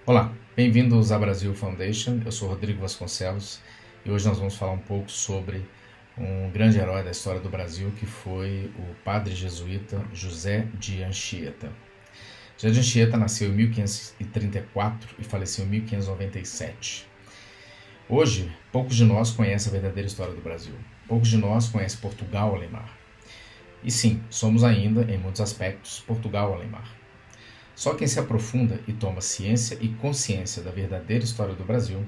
Olá, bem-vindos à Brasil Foundation. Eu sou Rodrigo Vasconcelos e hoje nós vamos falar um pouco sobre um grande herói da história do Brasil que foi o padre jesuíta José de Anchieta. José de Anchieta nasceu em 1534 e faleceu em 1597. Hoje, poucos de nós conhecem a verdadeira história do Brasil. Poucos de nós conhecem Portugal além mar. E sim, somos ainda, em muitos aspectos, Portugal além mar. Só quem se aprofunda e toma ciência e consciência da verdadeira história do Brasil,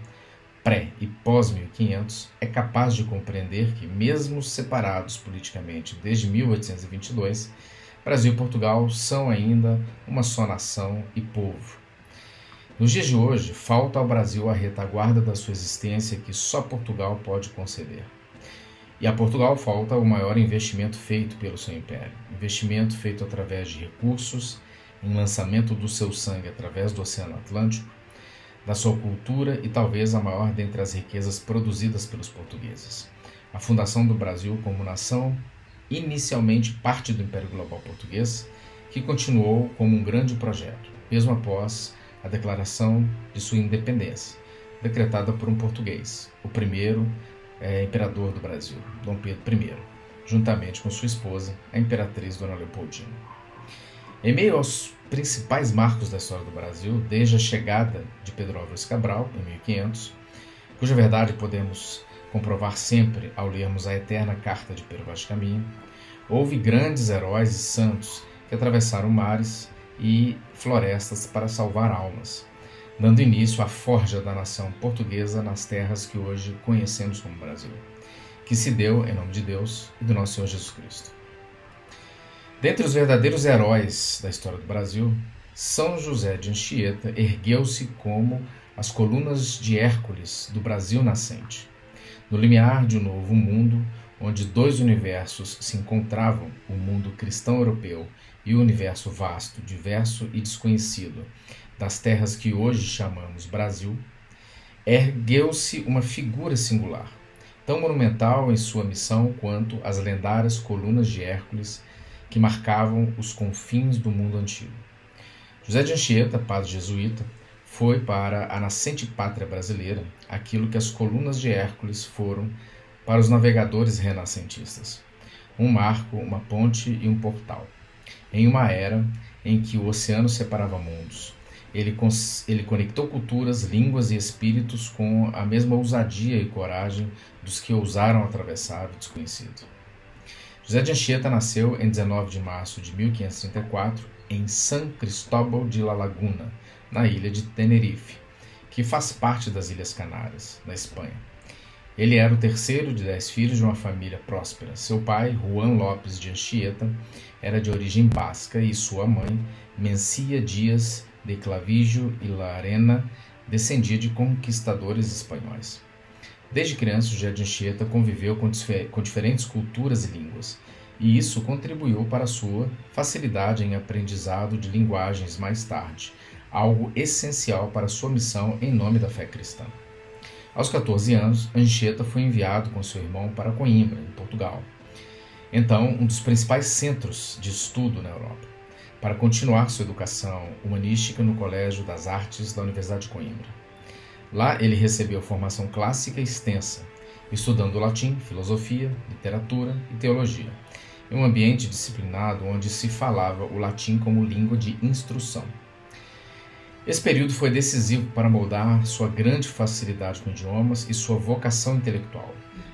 pré e pós 1500, é capaz de compreender que, mesmo separados politicamente desde 1822, Brasil e Portugal são ainda uma só nação e povo. Nos dias de hoje, falta ao Brasil a retaguarda da sua existência que só Portugal pode conceder. E a Portugal falta o maior investimento feito pelo seu império, investimento feito através de recursos, em lançamento do seu sangue através do Oceano Atlântico, da sua cultura e talvez a maior dentre as riquezas produzidas pelos portugueses. A fundação do Brasil como nação, inicialmente parte do Império Global Português, que continuou como um grande projeto, mesmo após a declaração de sua independência, decretada por um português, o primeiro imperador do Brasil, Dom Pedro I, juntamente com sua esposa, a imperatriz Dona Leopoldina. Em meio aos principais marcos da história do Brasil, desde a chegada de Pedro Álvares Cabral, em 1500, cuja verdade podemos comprovar sempre ao lermos a eterna Carta de Pero Vaz de Caminha, houve grandes heróis e santos que atravessaram mares e florestas para salvar almas, dando início à forja da nação portuguesa nas terras que hoje conhecemos como Brasil, que se deu em nome de Deus e do nosso Senhor Jesus Cristo. Dentre os verdadeiros heróis da história do Brasil, São José de Anchieta ergueu-se como as colunas de Hércules do Brasil nascente. No limiar de um novo mundo, onde dois universos se encontravam, o mundo cristão europeu e o universo vasto, diverso e desconhecido das terras que hoje chamamos Brasil, ergueu-se uma figura singular, tão monumental em sua missão quanto as lendárias colunas de Hércules que marcavam os confins do mundo antigo. José de Anchieta, padre jesuíta, foi para a nascente pátria brasileira aquilo que as colunas de Hércules foram para os navegadores renascentistas: um marco, uma ponte e um portal. Em uma era em que o oceano separava mundos, ele conectou culturas, línguas e espíritos com a mesma ousadia e coragem dos que ousaram atravessar o desconhecido. José de Anchieta nasceu em 19 de março de 1534 em San Cristóbal de la Laguna, na ilha de Tenerife, que faz parte das Ilhas Canárias, na Espanha. Ele era o terceiro de 10 filhos de uma família próspera. Seu pai, Juan Lopes de Anchieta, era de origem basca e sua mãe, Mencia Dias de Clavijo y Larena, descendia de conquistadores espanhóis. Desde criança, José de Anchieta conviveu com diferentes culturas e línguas, e isso contribuiu para a sua facilidade em aprendizado de linguagens mais tarde, algo essencial para sua missão em nome da fé cristã. Aos 14 anos, Anchieta foi enviado com seu irmão para Coimbra, em Portugal, então um dos principais centros de estudo na Europa, para continuar sua educação humanística no Colégio das Artes da Universidade de Coimbra. Lá ele recebeu formação clássica extensa, estudando latim, filosofia, literatura e teologia, em um ambiente disciplinado onde se falava o latim como língua de instrução. Esse período foi decisivo para moldar sua grande facilidade com idiomas e sua vocação intelectual,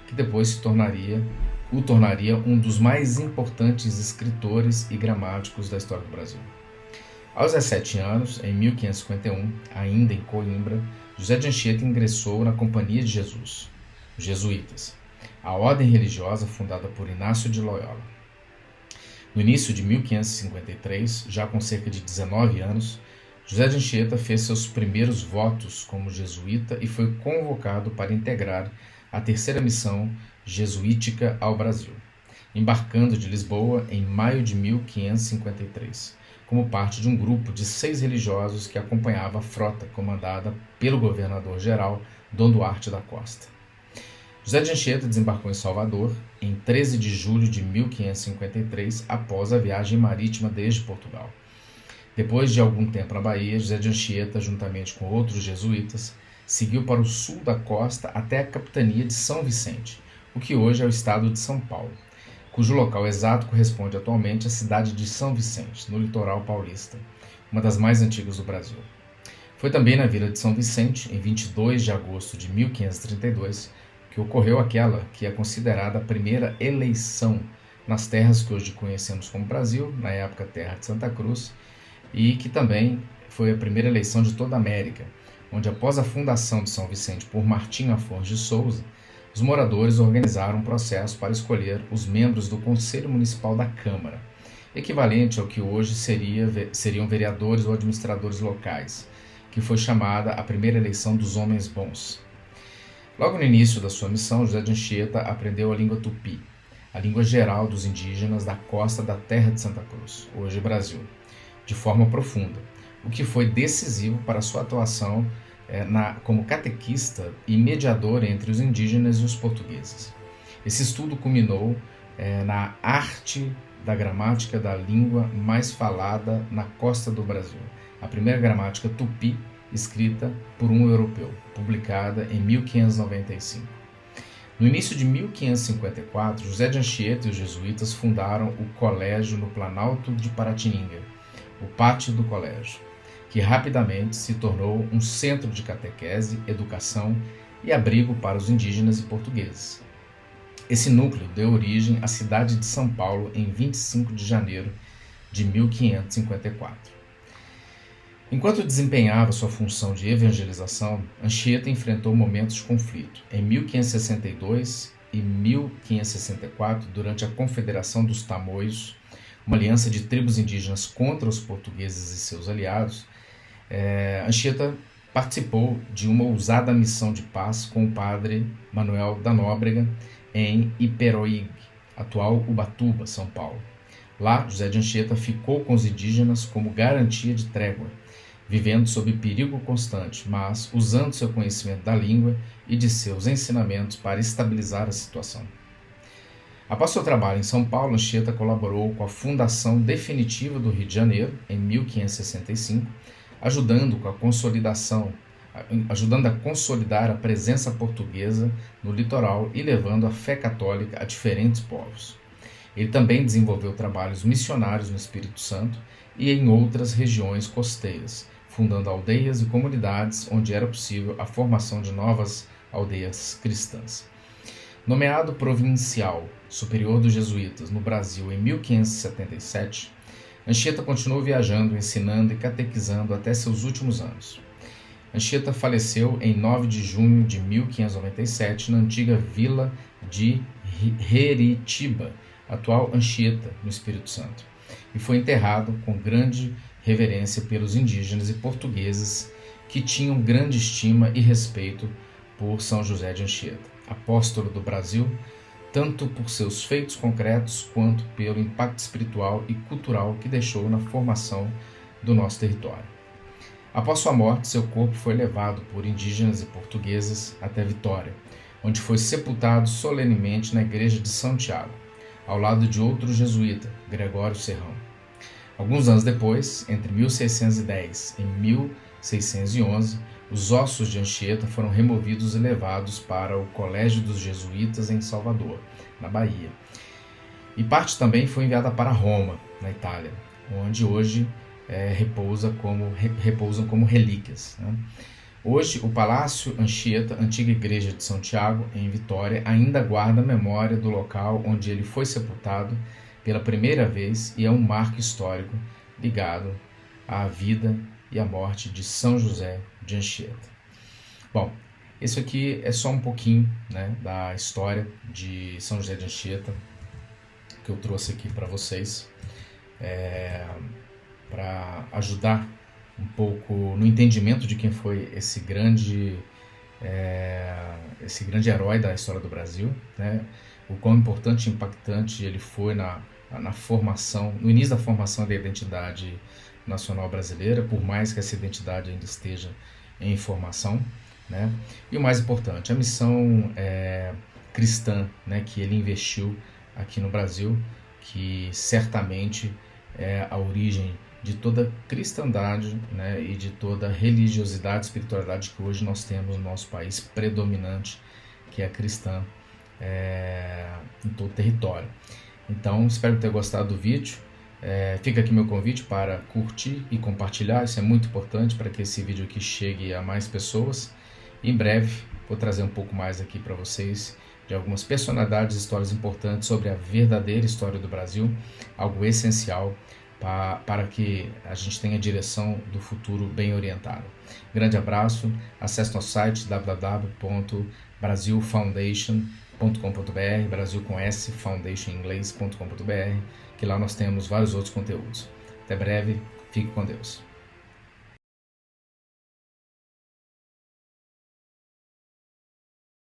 que depois o tornaria um dos mais importantes escritores e gramáticos da história do Brasil. Aos 17 anos, em 1551, ainda em Coimbra, José de Anchieta ingressou na Companhia de Jesus, os jesuítas, a ordem religiosa fundada por Inácio de Loyola. No início de 1553, já com cerca de 19 anos, José de Anchieta fez seus primeiros votos como jesuíta e foi convocado para integrar a terceira missão jesuítica ao Brasil, embarcando de Lisboa em maio de 1553, como parte de um grupo de 6 religiosos que acompanhava a frota comandada pelo governador-geral Dom Duarte da Costa. José de Anchieta desembarcou em Salvador em 13 de julho de 1553, após a viagem marítima desde Portugal. Depois de algum tempo na Bahia, José de Anchieta, juntamente com outros jesuítas, seguiu para o sul da costa até a capitania de São Vicente, o que hoje é o estado de São Paulo, cujo local exato corresponde atualmente à cidade de São Vicente, no litoral paulista, uma das mais antigas do Brasil. Foi também na vila de São Vicente, em 22 de agosto de 1532, que ocorreu aquela que é considerada a primeira eleição nas terras que hoje conhecemos como Brasil, na época terra de Santa Cruz, e que também foi a primeira eleição de toda a América, onde após a fundação de São Vicente por Martim Afonso de Souza, os moradores organizaram um processo para escolher os membros do Conselho Municipal da Câmara, equivalente ao que hoje seriam vereadores ou administradores locais, que foi chamada a primeira eleição dos homens bons. Logo no início da sua missão, José de Anchieta aprendeu a língua tupi, a língua geral dos indígenas da costa da terra de Santa Cruz, hoje Brasil, de forma profunda, o que foi decisivo para sua atuação como catequista e mediador entre os indígenas e os portugueses. Esse estudo culminou na arte da gramática da língua mais falada na costa do Brasil, a primeira gramática tupi escrita por um europeu, publicada em 1595. No início de 1554, José de Anchieta e os jesuítas fundaram o Colégio no Planalto de Paratininga, o Pátio do Colégio, que rapidamente se tornou um centro de catequese, educação e abrigo para os indígenas e portugueses. Esse núcleo deu origem à cidade de São Paulo em 25 de janeiro de 1554. Enquanto desempenhava sua função de evangelização, Anchieta enfrentou momentos de conflito. Em 1562 e 1564, durante a Confederação dos Tamoios, uma aliança de tribos indígenas contra os portugueses e seus aliados, Anchieta participou de uma ousada missão de paz com o padre Manuel da Nóbrega em Iperoig, atual Ubatuba, São Paulo. Lá, José de Anchieta ficou com os indígenas como garantia de trégua, vivendo sob perigo constante, mas usando seu conhecimento da língua e de seus ensinamentos para estabilizar a situação. Após seu trabalho em São Paulo, Anchieta colaborou com a fundação definitiva do Rio de Janeiro, em 1565, ajudando a consolidar a presença portuguesa no litoral e levando a fé católica a diferentes povos. Ele também desenvolveu trabalhos missionários no Espírito Santo e em outras regiões costeiras, fundando aldeias e comunidades onde era possível a formação de novas aldeias cristãs. Nomeado provincial superior dos jesuítas no Brasil em 1577, Anchieta continuou viajando, ensinando e catequizando até seus últimos anos. Anchieta faleceu em 9 de junho de 1597 na antiga vila de Heritiba, atual Anchieta, no Espírito Santo, e foi enterrado com grande reverência pelos indígenas e portugueses que tinham grande estima e respeito por São José de Anchieta, apóstolo do Brasil, tanto por seus feitos concretos quanto pelo impacto espiritual e cultural que deixou na formação do nosso território. Após sua morte, seu corpo foi levado por indígenas e portugueses até Vitória, onde foi sepultado solenemente na igreja de São Tiago, ao lado de outro jesuíta, Gregório Serrão. Alguns anos depois, entre 1610 e 1611, os ossos de Anchieta foram removidos e levados para o Colégio dos Jesuítas em Salvador, na Bahia. E parte também foi enviada para Roma, na Itália, onde hoje repousam como relíquias. Hoje, o Palácio Anchieta, antiga igreja de São Tiago, em Vitória, ainda guarda a memória do local onde ele foi sepultado pela primeira vez e é um marco histórico ligado à vida e à morte de São José de Anchieta. Bom, isso aqui é só um pouquinho, da história de São José de Anchieta que eu trouxe aqui para vocês, para ajudar um pouco no entendimento de quem foi esse grande herói da história do Brasil, o quão importante e impactante ele foi na formação, no início da formação da identidade nacional brasileira, por mais que essa identidade ainda esteja em formação, E o mais importante, a missão cristã, que ele investiu aqui no Brasil, que certamente é a origem de toda cristandade, né, e de toda religiosidade, espiritualidade que hoje nós temos no nosso país predominante, que é cristã, em todo o território. Então, espero ter gostado do vídeo. Fica aqui meu convite para curtir e compartilhar, isso é muito importante para que esse vídeo aqui chegue a mais pessoas. Em breve vou trazer um pouco mais aqui para vocês de algumas personalidades, histórias importantes sobre a verdadeira história do Brasil, algo essencial para que a gente tenha a direção do futuro bem orientada. Grande abraço, acesse nosso site www.brasilfoundation.com.br, Brasil com S, Foundation em inglês.com.br, que lá nós temos vários outros conteúdos. Até breve, fique com Deus.